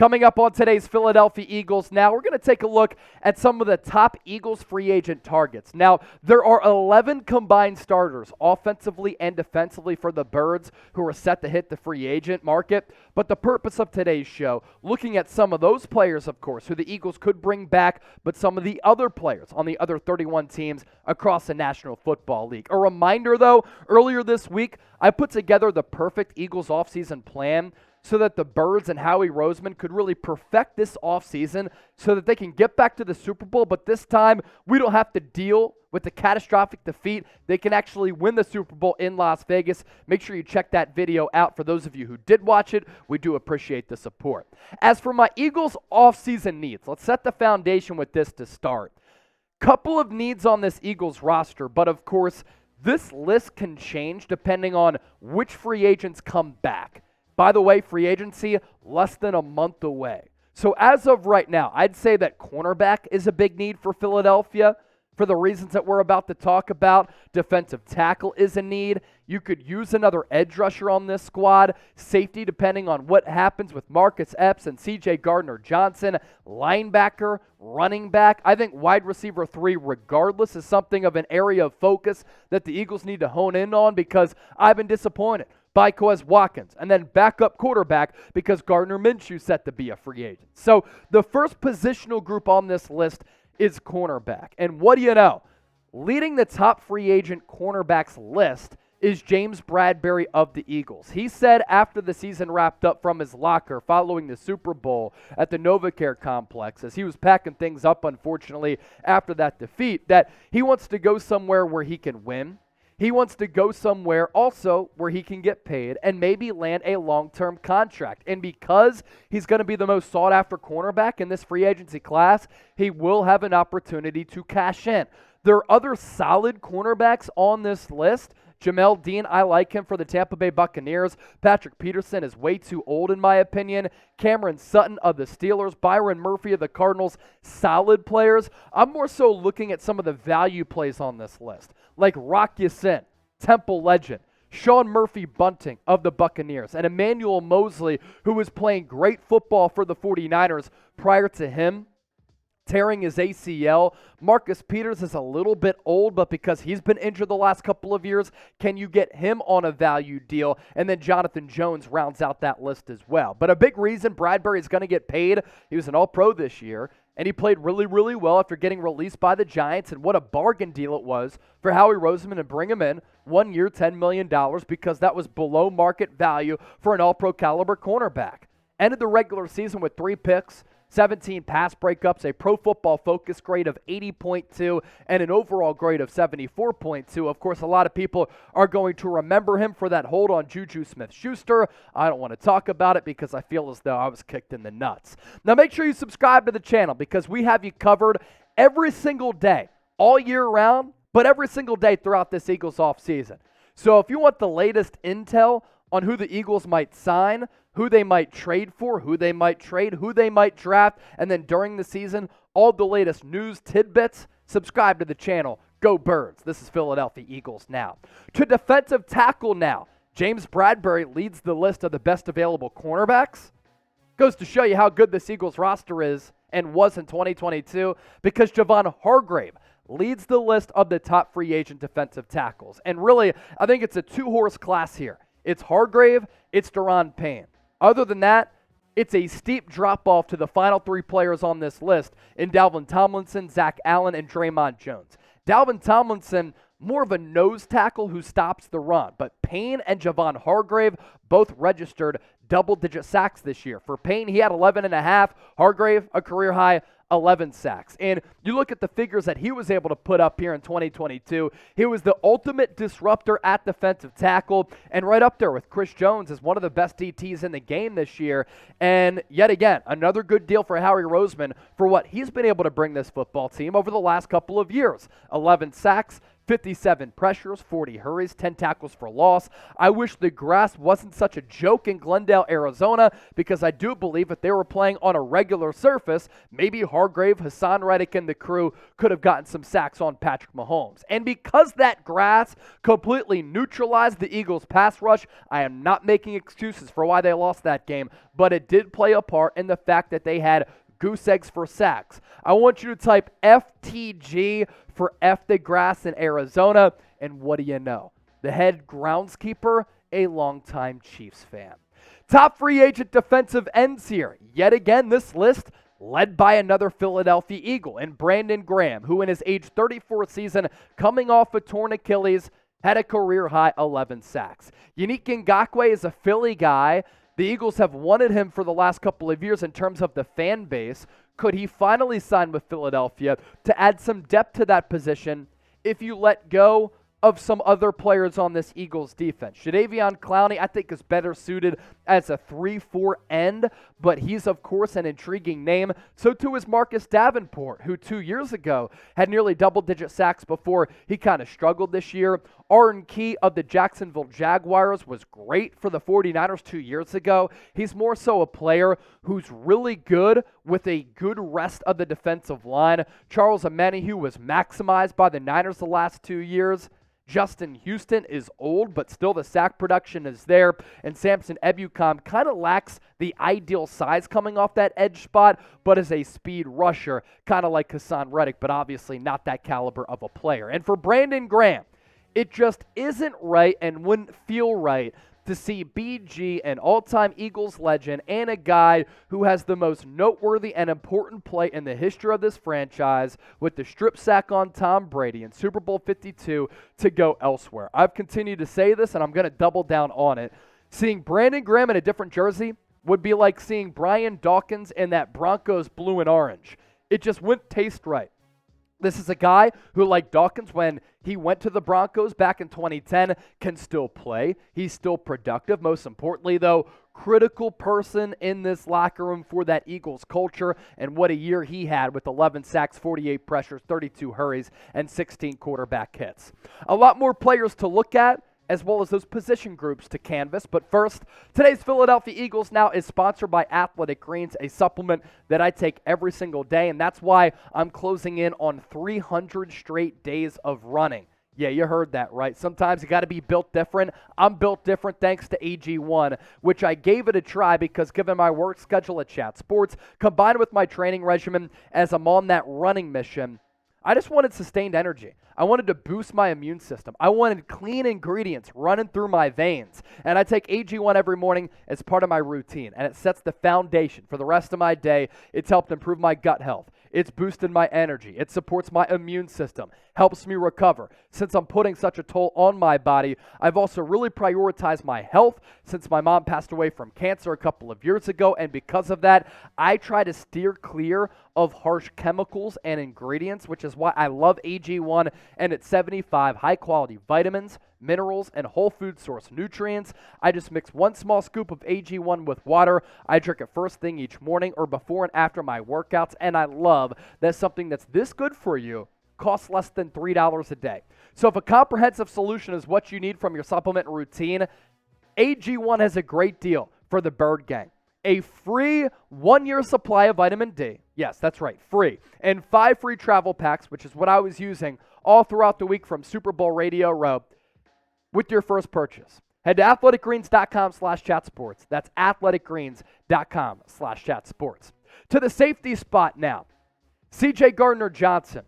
Coming up on today's Philadelphia Eagles now, we're going to take a look at some of the top Eagles free agent targets. Now, there are 11 combined starters, offensively and defensively, for the Birds who are set to hit the free agent market. But the purpose of today's show, looking at some of those players, of course, who the Eagles could bring back, but some of the other players on the other 31 teams across the National Football League. A reminder, though, earlier this week, I put together the perfect Eagles offseason plan so that the Birds and Howie Roseman could really perfect this offseason so that they can get back to the Super Bowl, but this time we don't have to deal with the catastrophic defeat. They can actually win the Super Bowl in Las Vegas. Make sure you check that video out for those of you who did watch it. We do appreciate the support. As for my Eagles offseason needs, let's set the foundation with this to start. Couple of needs on this Eagles roster, but of course, this list can change depending on which free agents come back. By the way, free agency, less than a month away. So as of right now, I'd say that cornerback is a big need for Philadelphia for the reasons that we're about to talk about. Defensive tackle is a need. You could use another edge rusher on this squad. Safety, depending on what happens with Marcus Epps and C.J. Gardner-Johnson. Linebacker, running back. I think wide receiver 3, regardless, is something of an area of focus that the Eagles need to hone in on because I've been disappointed by Quez Watkins, and then backup quarterback because Gardner Minshew's set to be a free agent. So the first positional group on this list is cornerback. And what do you know? Leading the top free agent cornerbacks list is James Bradberry of the Eagles. He said after the season wrapped up from his locker following the Super Bowl at the NovaCare complex, as he was packing things up, unfortunately, after that defeat, that he wants to go somewhere where he can win. He wants to go somewhere also where he can get paid and maybe land a long-term contract. And because he's going to be the most sought-after cornerback in this free agency class, he will have an opportunity to cash in. There are other solid cornerbacks on this list. Jamel Dean, I like him for the Tampa Bay Buccaneers. Patrick Peterson is way too old in my opinion. Cameron Sutton of the Steelers. Byron Murphy of the Cardinals. Solid players. I'm more so looking at some of the value plays on this list, like Rock Ya-Sin, Temple legend. Sean Murphy-Bunting of the Buccaneers. And Emmanuel Moseley, who was playing great football for the 49ers prior to him tearing his ACL. Marcus Peters is a little bit old, but because he's been injured the last couple of years, can you get him on a value deal? And then Jonathan Jones rounds out that list as well. But a big reason Bradberry is going to get paid, he was an All-Pro this year, and he played really, really well after getting released by the Giants, and what a bargain deal it was for Howie Roseman to bring him in 1 year, $10 million, because that was below market value for an All-Pro caliber cornerback. Ended the regular season with 3 picks, 17 pass breakups, a Pro Football Focus grade of 80.2, and an overall grade of 74.2. Of course, a lot of people are going to remember him for that hold on Juju Smith-Schuster. I don't want to talk about it because I feel as though I was kicked in the nuts. Now, make sure you subscribe to the channel because we have you covered every single day, all year round, but every single day throughout this Eagles offseason. So if you want the latest intel on who the Eagles might sign, who they might trade for, who they might trade, who they might draft, and then during the season, all the latest news tidbits, subscribe to the channel. Go Birds. This is Philadelphia Eagles Now. To defensive tackle now, James Bradberry leads the list of the best available cornerbacks. Goes to show you how good this Eagles roster is and was in 2022 because Javon Hargrave leads the list of the top free agent defensive tackles. And really, I think it's a 2-horse class here. It's Hargrave, it's Daron Payne. Other than that, it's a steep drop-off to the final 3 players on this list in Dalvin Tomlinson, Zach Allen, and Draymond Jones. Dalvin Tomlinson, more of a nose tackle who stops the run, but Payne and Javon Hargrave both registered double-digit sacks this year. For Payne, he had 11.5. Hargrave, a career-high 11 sacks. And you look at the figures that he was able to put up here in 2022. He was the ultimate disruptor at defensive tackle and right up there with Chris Jones as one of the best DTs in the game this year. And yet again, another good deal for Howie Roseman for what he's been able to bring this football team over the last couple of years. 11 sacks, 57 pressures, 40 hurries, 10 tackles for loss. I wish the grass wasn't such a joke in Glendale, Arizona, because I do believe if they were playing on a regular surface, maybe Hargrave, Hassan Reddick, and the crew could have gotten some sacks on Patrick Mahomes. And because that grass completely neutralized the Eagles' pass rush, I am not making excuses for why they lost that game, but it did play a part in the fact that they had goose eggs for sacks. I want you to type FTG for F the grass in Arizona, and what do you know? The head groundskeeper, a longtime Chiefs fan. Top free agent defensive ends here. Yet again, this list led by another Philadelphia Eagle in Brandon Graham, who in his age 34 season, coming off a torn Achilles, had a career-high 11 sacks. Yannick Ngakoue is a Philly guy. The Eagles have wanted him for the last couple of years in terms of the fan base. Could he finally sign with Philadelphia to add some depth to that position if you let go of some other players on this Eagles defense? Jadeveon Clowney, I think, is better suited as a 3-4 end, but he's, of course, an intriguing name. So too is Marcus Davenport, who 2 years ago had nearly double-digit sacks before he kind of struggled this year. Arden Key of the Jacksonville Jaguars was great for the 49ers 2 years ago. He's more so a player who's really good with a good rest of the defensive line. Charles Omenihu was maximized by the Niners the last 2 years. Justin Houston is old, but still the sack production is there. And Samson Ebukam kind of lacks the ideal size coming off that edge spot, but is a speed rusher, kind of like Hassan Reddick, but obviously not that caliber of a player. And for Brandon Graham, it just isn't right and wouldn't feel right to see BG, an all-time Eagles legend, and a guy who has the most noteworthy and important play in the history of this franchise with the strip sack on Tom Brady in Super Bowl 52 to go elsewhere. I've continued to say this, and I'm going to double down on it. Seeing Brandon Graham in a different jersey would be like seeing Brian Dawkins in that Broncos blue and orange. It just wouldn't taste right. This is a guy who, like Dawkins, when he went to the Broncos back in 2010, can still play. He's still productive. Most importantly, though, critical person in this locker room for that Eagles culture. And what a year he had with 11 sacks, 48 pressures, 32 hurries, and 16 quarterback hits. A lot more players to look at, as well as those position groups to canvas. But first, today's Philadelphia Eagles Now is sponsored by Athletic Greens, a supplement that I take every single day, and that's why I'm closing in on 300 straight days of running. Yeah, you heard that right. Sometimes you got to be built different. I'm built different thanks to AG1, which I gave it a try because given my work schedule at Chat Sports, combined with my training regimen as I'm on that running mission, I just wanted sustained energy. I wanted to boost my immune system. I wanted clean ingredients running through my veins. And I take AG1 every morning as part of my routine. And it sets the foundation for the rest of my day. It's helped improve my gut health. It's boosted my energy. It supports my immune system, helps me recover. Since I'm putting such a toll on my body, I've also really prioritized my health since my mom passed away from cancer a couple of years ago. And because of that, I try to steer clear of harsh chemicals and ingredients, which is why I love AG1 and its 75 high-quality vitamins, minerals, and whole food source nutrients. I just mix one small scoop of AG1 with water. I drink it first thing each morning or before and after my workouts, and I love that something that's this good for you costs less than $3 a day. So if a comprehensive solution is what you need from your supplement routine, AG1 has a great deal for the Bird Gang. A free 1-year supply of vitamin D. Yes, that's right, free. And 5 free travel packs, which is what I was using all throughout the week from Super Bowl Radio Row with your first purchase. Head to athleticgreens.com/chatsports. That's athleticgreens.com/chatsports. To the safety spot now. C.J. Gardner-Johnson,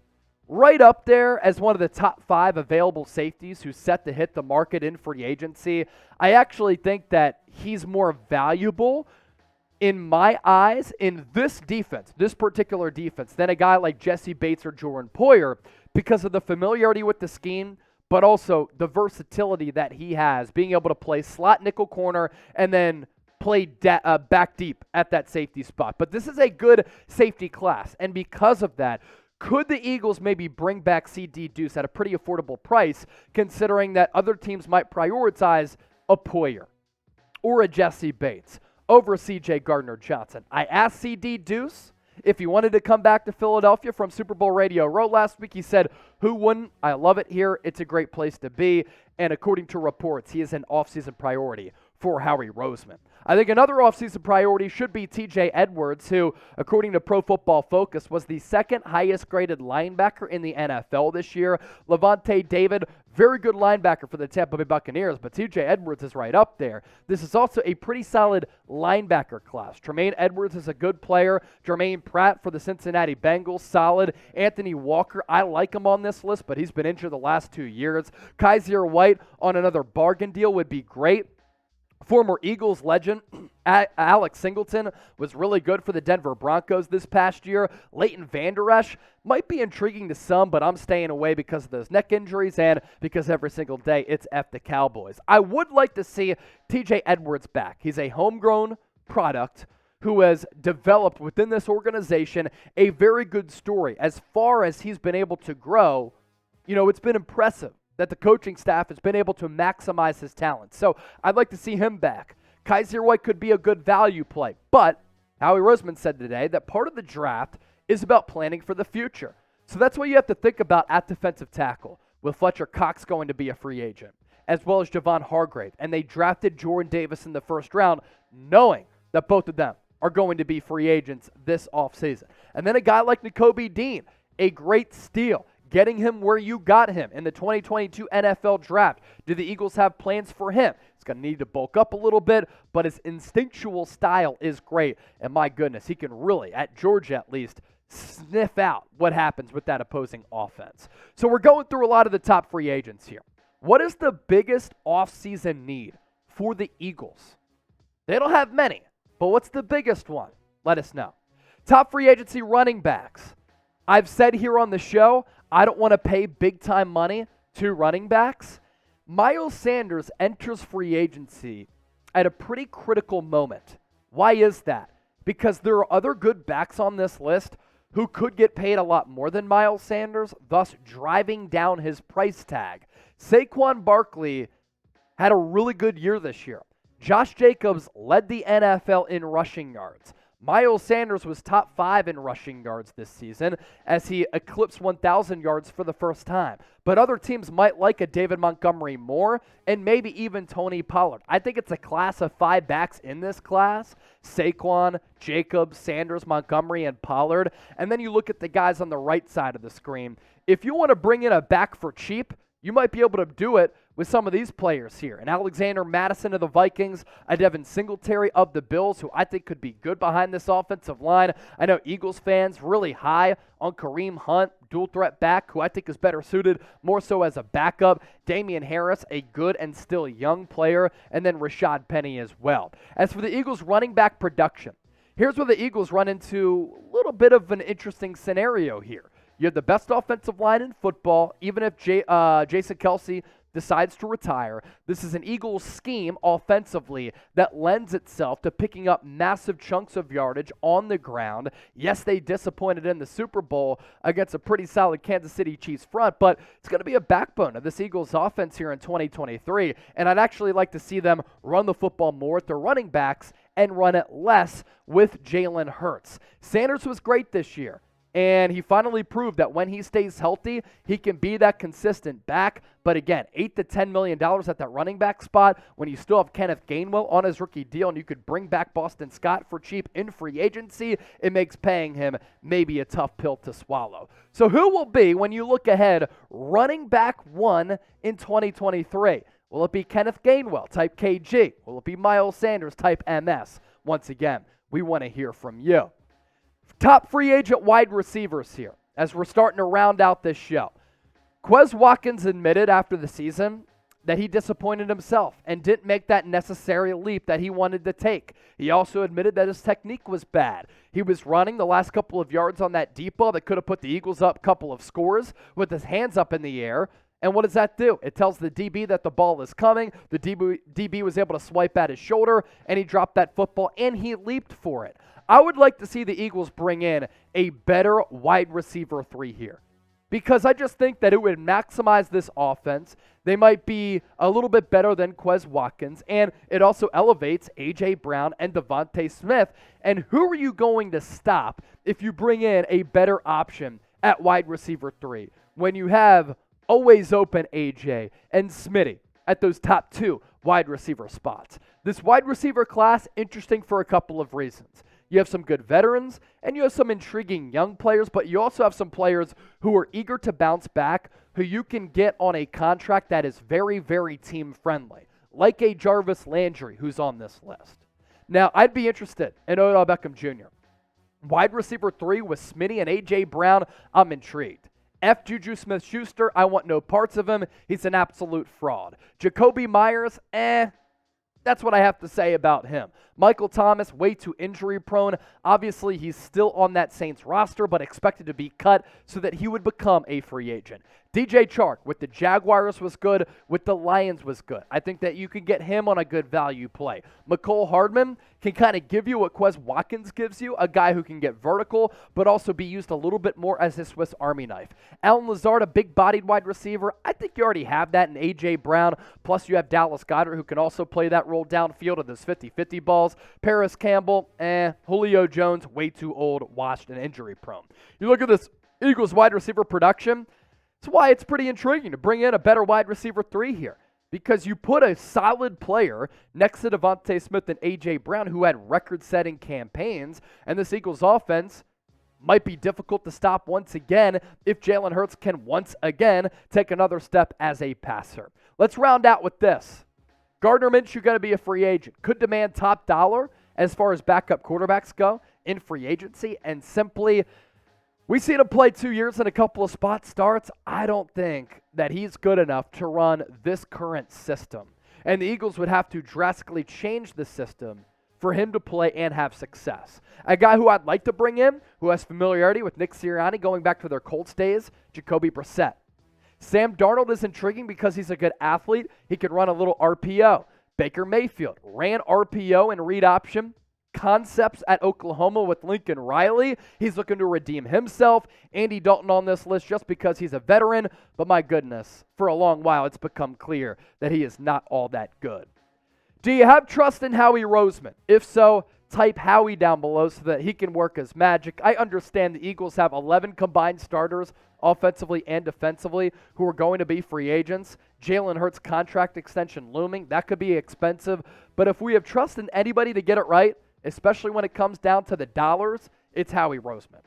right up there as one of the top 5 available safeties who's set to hit the market in free agency. I actually think that he's more valuable in my eyes in this defense, this particular defense, than a guy like Jesse Bates or Jordan Poyer because of the familiarity with the scheme, but also the versatility that he has, being able to play slot nickel corner and then play back deep at that safety spot. But this is a good safety class, and because of that, could the Eagles maybe bring back C.D. Deuce at a pretty affordable price, considering that other teams might prioritize a Poyer or a Jesse Bates over C.J. Gardner-Johnson? I asked C.D. Deuce if he wanted to come back to Philadelphia from Super Bowl Radio Row last week. He said, who wouldn't? I love it here. It's a great place to be. And according to reports, he is an offseason priority for Howie Roseman. I think another offseason priority should be TJ Edwards, who, according to Pro Football Focus, was the second highest graded linebacker in the NFL this year. Levante David, very good linebacker for the Tampa Bay Buccaneers, but TJ Edwards is right up there. This is also a pretty solid linebacker class. Tremaine Edwards is a good player. Jermaine Pratt for the Cincinnati Bengals, solid. Anthony Walker, I like him on this list, but he's been injured the last 2 years. Kaiser White on another bargain deal would be great. Former Eagles legend Alex Singleton was really good for the Denver Broncos this past year. Leighton Vander Esch might be intriguing to some, but I'm staying away because of those neck injuries and because every single day it's F the Cowboys. I would like to see TJ Edwards back. He's a homegrown product who has developed within this organization a very good story. As far as he's been able to grow, it's been impressive that the coaching staff has been able to maximize his talent. So I'd like to see him back. Kaiser White could be a good value play, but Howie Roseman said today that part of the draft is about planning for the future. So that's what you have to think about at defensive tackle, with Fletcher Cox going to be a free agent, as well as Javon Hargrave. And they drafted Jordan Davis in the first round, knowing that both of them are going to be free agents this offseason. And then a guy like Nakobe Dean, a great steal. Getting him where you got him in the 2022 NFL Draft. Do the Eagles have plans for him? He's going to need to bulk up a little bit, but his instinctual style is great. And my goodness, he can really, at Georgia at least, sniff out what happens with that opposing offense. So we're going through a lot of the top free agents here. What is the biggest offseason need for the Eagles? They don't have many, but what's the biggest one? Let us know. Top free agency running backs. I've said here on the show, I don't want to pay big-time money to running backs. Miles Sanders enters free agency at a pretty critical moment. Why is that? Because there are other good backs on this list who could get paid a lot more than Miles Sanders, thus driving down his price tag. Saquon Barkley had a really good year this year. Josh Jacobs led the NFL in rushing yards. Miles Sanders was top 5 in rushing yards this season as he eclipsed 1,000 yards for the first time. But other teams might like a David Montgomery more and maybe even Tony Pollard. I think it's a class of 5 backs in this class. Saquon, Jacobs, Sanders, Montgomery, and Pollard. And then you look at the guys on the right side of the screen. If you want to bring in a back for cheap, you might be able to do it with some of these players here. An Alexander Mattison of the Vikings, a Devin Singletary of the Bills, who I think could be good behind this offensive line. I know Eagles fans really high on Kareem Hunt, dual threat back, who I think is better suited more so as a backup. Damian Harris, a good and still young player, and then Rashad Penny as well. As for the Eagles running back production, here's where the Eagles run into a little bit of an interesting scenario here. You have the best offensive line in football, even if Jason Kelce decides to retire. This is an Eagles scheme offensively that lends itself to picking up massive chunks of yardage on the ground. Yes, they disappointed in the Super Bowl against a pretty solid Kansas City Chiefs front, but it's going to be a backbone of this Eagles offense here in 2023, and I'd actually like to see them run the football more with their running backs and run it less with Jalen Hurts. Sanders was great this year. And he finally proved that when he stays healthy, he can be that consistent back. But again, $8 to $10 million at that running back spot when you still have Kenneth Gainwell on his rookie deal and you could bring back Boston Scott for cheap in free agency, it makes paying him maybe a tough pill to swallow. So who will be, when you look ahead, running back 1 in 2023? Will it be Kenneth Gainwell, type KG? Will it be Miles Sanders, type MS? Once again, we want to hear from you. Top free agent wide receivers here as we're starting to round out this show. Quez Watkins admitted after the season that he disappointed himself and didn't make that necessary leap that he wanted to take. He also admitted that his technique was bad. He was running the last couple of yards on that deep ball that could have put the Eagles up a couple of scores with his hands up in the air. And what does that do? It tells the DB that the ball is coming. The DB was able to swipe at his shoulder, and he dropped that football, and he leaped for it. I would like to see the Eagles bring in a better wide receiver 3 here. because I just think that it would maximize this offense. They might be a little bit better than Quez Watkins, and it also elevates A.J. Brown and Devontae Smith. And who are you going to stop if you bring in a better option at wide receiver 3 when you have always open A.J. and Smitty at those top 2 wide receiver spots? This wide receiver class, interesting for a couple of reasons. You have some good veterans, and you have some intriguing young players, but you also have some players who are eager to bounce back, who you can get on a contract that is very, very team-friendly, like a Jarvis Landry, who's on this list. Now, I'd be interested in Odell Beckham Jr. Wide receiver 3 with Smitty and A.J. Brown, I'm intrigued. F. Juju Smith-Schuster, I want no parts of him. He's an absolute fraud. Jacoby Myers, that's what I have to say about him. Michael Thomas, way too injury prone. Obviously, he's still on that Saints roster, but expected to be cut so that he would become a free agent. DJ Chark with the Jaguars was good, with the Lions was good. I think that you can get him on a good value play. McCole Hardman can kind of give you what Quez Watkins gives you, a guy who can get vertical, but also be used a little bit more as a Swiss Army knife. Allen Lazard, a big-bodied wide receiver. I think you already have that in A.J. Brown, plus you have Dallas Goedert, who can also play that role downfield of those 50-50 balls. Paris Campbell, Julio Jones, way too old, washed, and injury prone. You look at this Eagles wide receiver production. That's why it's pretty intriguing to bring in a better wide receiver 3 here, because you put a solid player next to Devontae Smith and A.J. Brown, who had record-setting campaigns, and this Eagles offense might be difficult to stop once again if Jalen Hurts can once again take another step as a passer. Let's round out with this. Gardner Minshew going to be a free agent. Could demand top dollar as far as backup quarterbacks go in free agency, and simply we seen him play 2 years in a couple of spot starts. I don't think that he's good enough to run this current system. And the Eagles would have to drastically change the system for him to play and have success. A guy who I'd like to bring in, who has familiarity with Nick Sirianni going back to their Colts days, Jacoby Brissett. Sam Darnold is intriguing because he's a good athlete. He can run a little RPO. Baker Mayfield ran RPO and read option concepts at Oklahoma with Lincoln Riley. He's looking to redeem himself. Andy Dalton on this list just because he's a veteran, but my goodness, for a long while it's become clear that he is not all that good. Do you have trust in Howie Roseman? If so, type Howie down below so that he can work his magic. I understand the Eagles have 11 combined starters offensively and defensively who are going to be free agents. Jalen Hurts' contract extension looming. That could be expensive, but if we have trust in anybody to get it right, especially when it comes down to the dollars, it's Howie Roseman.